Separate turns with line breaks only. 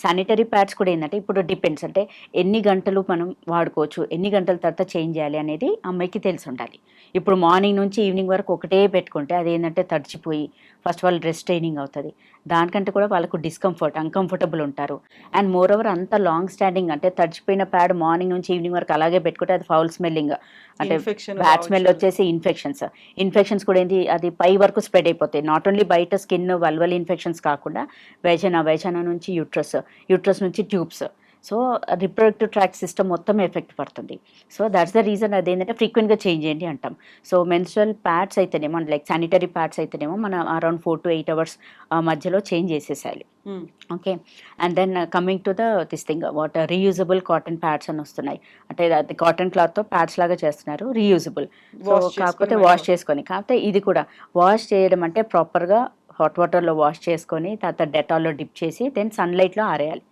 Sanitary pads కూడా ఏంటంటే ఇప్పుడు డిపెండ్స్ అంటే ఎన్ని గంటలు మనం వాడుకోవచ్చు, ఎన్ని గంటల తర్వాత చేంజ్ చేయాలి అనేది అమ్మాయికి తెలిసి ఉండాలి. ఇప్పుడు మార్నింగ్ నుంచి ఈవినింగ్ వరకు ఒకటే పెట్టుకుంటే అదేంటంటే తడిచిపోయి ఫస్ట్ వాళ్ళు డ్రెస్ ట్రైనింగ్ అవుతుంది. దానికంటే కూడా వాళ్ళకు అన్‌కంఫర్టబుల్ ఉంటారు. అండ్ మోర్ ఓవర్ అంత లాంగ్ స్టాండింగ్ అంటే తడిచిపోయిన ప్యాడ్ మార్నింగ్ నుంచి ఈవినింగ్ వరకు అలాగే పెట్టుకుంటే అది ఫౌల్ స్మెల్లింగ్ అంటే
ఇన్ఫెక్షన్
బ్యాడ్ స్మెల్ వచ్చేసి ఇన్ఫెక్షన్స్ కూడా ఏంటి అది పై వరకు స్ప్రెడ్ అయిపోతాయి. నాట్ ఓన్లీ బయట స్కిన్ వల్వల్ ఇన్ఫెక్షన్స్ కాకుండా వైజానా నుంచి యూట్రస్ నుంచి tubes. So reproductive track system మొత్తం ఎఫెక్ట్ పడుతుంది. సో దట్స్ ద రీజన్ అదేంటంటే ఫ్రీక్వెంట్గా చేంజ్ చేయండి అంటాం. సో మెన్స్ట్రువల్ ప్యాడ్స్ అయితేనేమో లైక్ శానిటరీ ప్యాడ్స్ అయితేనేమో మనం అరౌండ్ 4 to 8 hours మధ్యలో చేంజ్ చేసేసేయాలి. Okay. And then coming to this thing reusable cotton pads అని వస్తున్నాయి. అంటే అది కాటన్ క్లాత్తో ప్యాడ్స్ లాగా చేస్తున్నారు, రీయూజబుల్. సో కాకపోతే వాష్ చేసుకొని, కాకపోతే ఇది కూడా వాష్ చేయడం అంటే ప్రాపర్గా హాట్ వాటర్లో వాష్ చేసుకొని తర్వాత డెటాల్లో డిప్ చేసి దెన్ సన్లైట్లో ఆరేయాలి.